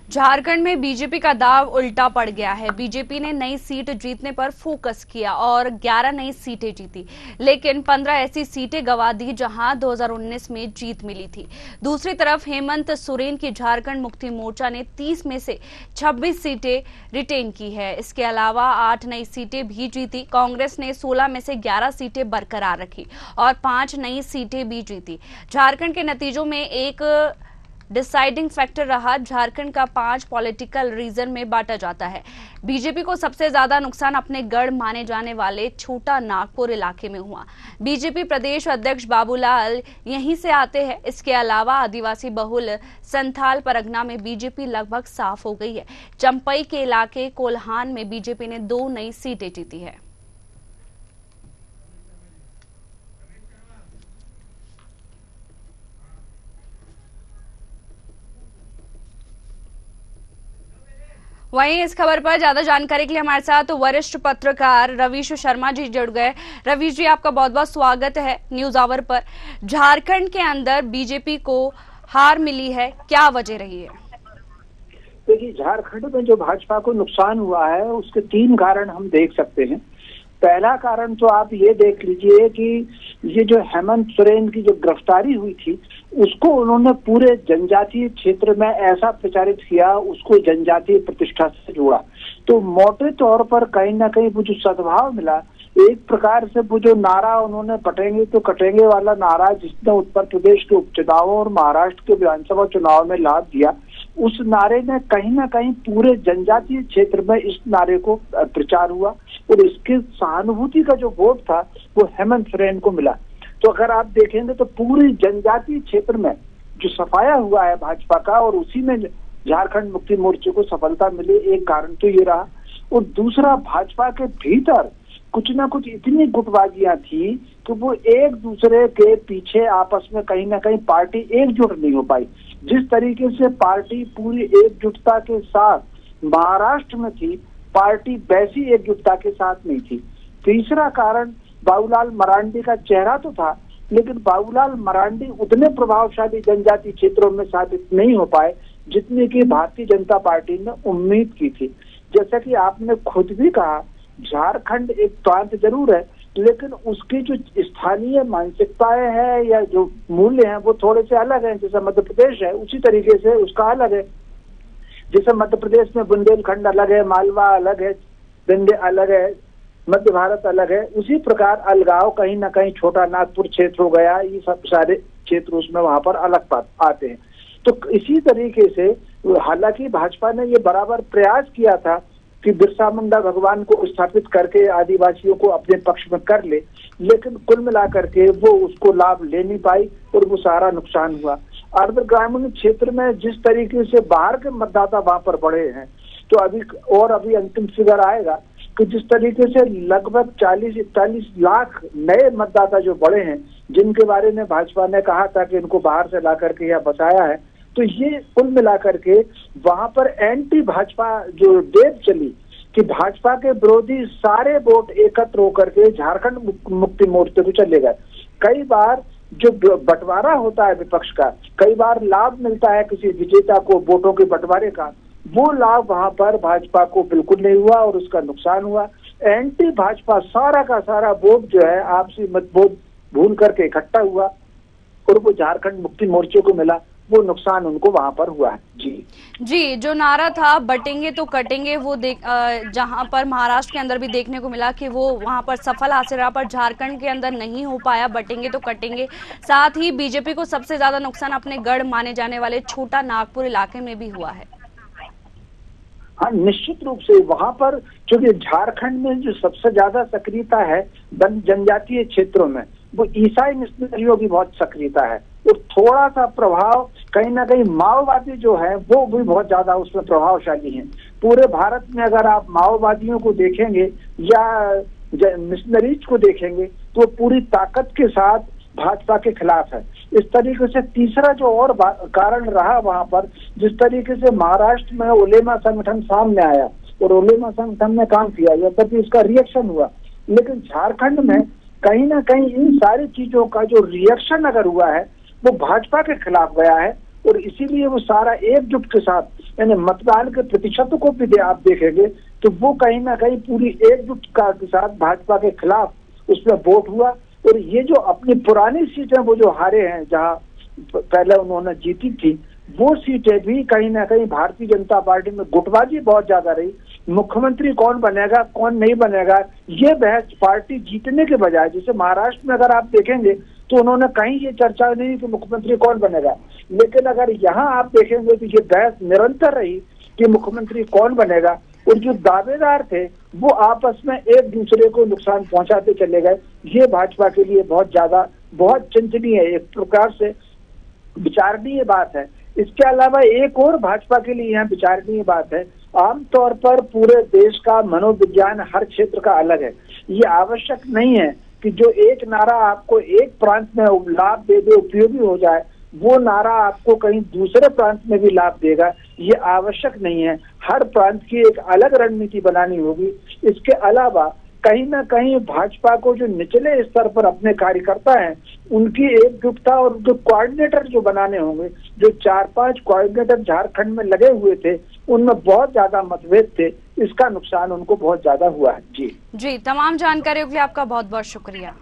झारखंड में बीजेपी का दाव उल्टा पड़ गया है। बीजेपी ने नई सीट जीतने पर फोकस किया और 11 नई सीटें जीती, लेकिन 15 ऐसी सीटें गंवा दी जहां 2019 में जीत मिली थी। दूसरी तरफ हेमंत सोरेन की झारखंड मुक्ति मोर्चा ने 30 में से 26 सीटें रिटेन की है। इसके अलावा 8 नई सीटें भी जीती। कांग्रेस ने 16 में से 11 सीटें बरकरार रखी और 5 नई सीटें भी जीती। झारखंड के नतीजों में एक डिसाइडिंग फैक्टर रहा। झारखंड का 5 पॉलिटिकल रीजन में बांटा जाता है। बीजेपी को सबसे ज्यादा नुकसान अपने गढ़ माने जाने वाले छोटा नागपुर इलाके में हुआ। बीजेपी प्रदेश अध्यक्ष बाबूलाल यहीं से आते हैं। इसके अलावा आदिवासी बहुल संथाल परगना में बीजेपी लगभग साफ हो गई है। चंपई के इलाके कोल्हान में बीजेपी ने 2 नई सीटें जीती है। वहीं इस खबर पर ज्यादा जानकारी के लिए हमारे साथ वरिष्ठ पत्रकार रवीश शर्मा जी जुड़ गए। रवीश जी, आपका बहुत बहुत स्वागत है न्यूज आवर पर। झारखंड के अंदर बीजेपी को हार मिली है, क्या वजह रही है? देखिए, झारखंड में जो भाजपा को नुकसान हुआ है उसके 3 कारण हम देख सकते हैं। पहला कारण तो आप ये देख लीजिए कि ये जो हेमंत सोरेन की जो गिरफ्तारी हुई थी उसको उन्होंने पूरे जनजातीय क्षेत्र में ऐसा प्रचारित किया, उसको जनजातीय प्रतिष्ठा से जोड़ा। तो मोटे तौर पर कहीं ना कहीं वो जो सद्भाव मिला, एक प्रकार से वो जो नारा उन्होंने पटेंगे तो कटेंगे वाला नारा जिसने उत्तर प्रदेश के उपचुनावों और महाराष्ट्र के विधानसभा चुनाव में लाभ दिया, उस नारे ने कहीं ना कहीं पूरे जनजातीय क्षेत्र में इस नारे को प्रचार हुआ और इसके सहानुभूति का जो वोट था वो हेमंत सोरेन को मिला। तो अगर आप देखेंगे तो पूरी जनजातीय क्षेत्र में जो सफाया हुआ है भाजपा का, और उसी में झारखंड मुक्ति मोर्चे को सफलता मिली, एक कारण तो ये रहा। और दूसरा, भाजपा के भीतर कुछ ना कुछ इतनी गुटबाजियां थी कि वो एक दूसरे के पीछे आपस में कहीं ना कहीं पार्टी एकजुट नहीं हो पाई। जिस तरीके से पार्टी पूरी एकजुटता के साथ महाराष्ट्र में थी, पार्टी वैसी एकजुटता के साथ नहीं थी। तीसरा कारण, बाबूलाल मरांडी का चेहरा तो था, लेकिन बाबूलाल मरांडी उतने प्रभावशाली जनजातीय क्षेत्रों में साबित नहीं हो पाए जितने की भारतीय जनता पार्टी ने उम्मीद की थी। जैसा कि आपने खुद भी कहा, झारखंड एक प्रांत जरूर है, लेकिन उसकी जो स्थानीय मानसिकताएं हैं या जो मूल्य हैं वो थोड़े से अलग हैं। जैसे मध्य प्रदेश है उसी तरीके से उसका अलग है। जैसे मध्य प्रदेश में बुंदेलखंड अलग है, मालवा अलग है, विंध्य अलग है, मध्य भारत अलग है, उसी प्रकार अलगाव कहीं ना कहीं छोटा नागपुर क्षेत्र हो गया, ये सब सारे क्षेत्र उसमें वहां पर अलग आते हैं। तो इसी तरीके से हालांकि भाजपा ने ये बराबर प्रयास किया था कि बिरसा मुंडा भगवान को स्थापित करके आदिवासियों को अपने पक्ष में कर ले, लेकिन कुल मिलाकर के वो उसको लाभ ले नहीं पाई और वो सारा नुकसान हुआ। अर्ध ग्रामीण क्षेत्र में जिस तरीके से बाहर के मतदाता वहां पर बढ़े हैं, तो अभी अंतिम फिगर आएगा कि जिस तरीके से लगभग 40-41 लाख नए मतदाता जो बढ़े हैं, जिनके बारे में भाजपा ने कहा था कि इनको बाहर से ला करके यहाँ बसाया है, तो ये कुल मिलाकर के वहां पर एंटी भाजपा जो वेव चली कि भाजपा के विरोधी सारे वोट एकत्र होकर के झारखंड मुक्ति मोर्चे को चले गए। कई बार जो बंटवारा होता है विपक्ष का, कई बार लाभ मिलता है किसी विजेता को वोटों के बंटवारे का, वो लाभ वहां पर भाजपा को बिल्कुल नहीं हुआ और उसका नुकसान हुआ। एंटी भाजपा सारा का सारा वोट जो है आपसी मतभेद भूल करके इकट्ठा हुआ और वो झारखंड मुक्ति मोर्चे को मिला, वो नुकसान उनको वहां पर हुआ है। जी, जो नारा था बटेंगे तो कटेंगे, वो जहां पर महाराष्ट्र के अंदर भी देखने को मिला कि वो वहां पर सफल हासिल रहा, पर झारखंड के अंदर नहीं हो पाया बटेंगे तो कटेंगे। साथ ही बीजेपी को सबसे ज्यादा नुकसान अपने गढ़ माने जाने वाले छोटा नागपुर इलाके में भी हुआ है। हाँ, निश्चित रूप से वहां पर क्योंकि झारखंड में जो सबसे ज्यादा सक्रियता है जनजातीय क्षेत्रों में, वो ईसाई मिशनरियों की बहुत सक्रियता है और थोड़ा सा प्रभाव कहीं ना कहीं माओवादी जो है वो भी बहुत ज्यादा उसमें प्रभावशाली हैं। पूरे भारत में अगर आप माओवादियों को देखेंगे या मिशनरीज को देखेंगे तो पूरी ताकत के साथ भाजपा के खिलाफ है। इस तरीके से तीसरा जो और कारण रहा वहां पर, जिस तरीके से महाराष्ट्र में उलेमा संगठन सामने आया और उलेमा संगठन ने काम किया, या तब इसका रिएक्शन हुआ, लेकिन झारखंड में कहीं ना कहीं इन सारी चीजों का जो रिएक्शन अगर हुआ है वो भाजपा के खिलाफ गया है और इसीलिए वो सारा एकजुट के साथ यानी मतदान के प्रतिशत को भी आप देखेंगे तो वो कहीं ना कहीं पूरी एकजुट के साथ भाजपा के खिलाफ उसमें वोट हुआ। और ये जो अपनी पुरानी सीटें वो जो हारे हैं, जहां पहले उन्होंने जीती थी, वो सीटें भी कहीं ना कहीं भारतीय जनता पार्टी में गुटबाजी बहुत ज्यादा रही। मुख्यमंत्री कौन बनेगा कौन नहीं बनेगा ये बहस पार्टी जीतने के बजाय, जैसे महाराष्ट्र में अगर आप देखेंगे तो उन्होंने कहीं ये चर्चा नहीं कि मुख्यमंत्री कौन बनेगा, लेकिन अगर यहाँ आप देखेंगे तो ये बहस निरंतर रही कि मुख्यमंत्री कौन बनेगा। और जो दावेदार थे वो आपस में एक दूसरे को नुकसान पहुंचाते चले गए। ये भाजपा के लिए बहुत चिंतनीय है, एक प्रकार से विचारणीय बात है। इसके अलावा एक और भाजपा के लिए यहाँ विचारणीय बात है, आमतौर पर पूरे देश का मनोविज्ञान हर क्षेत्र का अलग है। ये आवश्यक नहीं है कि जो एक नारा आपको एक प्रांत में लाभ दे दे, उपयोगी हो जाए, वो नारा आपको कहीं दूसरे प्रांत में भी लाभ देगा, ये आवश्यक नहीं है। हर प्रांत की एक अलग रणनीति बनानी होगी। इसके अलावा कहीं ना कहीं भाजपा को जो निचले स्तर पर अपने कार्यकर्ता हैं उनकी एकजुटता और जो कोऑर्डिनेटर जो बनाने होंगे, जो 4-5 कोऑर्डिनेटर झारखंड में लगे हुए थे उनमें बहुत ज्यादा मतभेद थे, इसका नुकसान उनको बहुत ज्यादा हुआ है। जी, तमाम जानकारियों के लिए आपका बहुत बहुत शुक्रिया।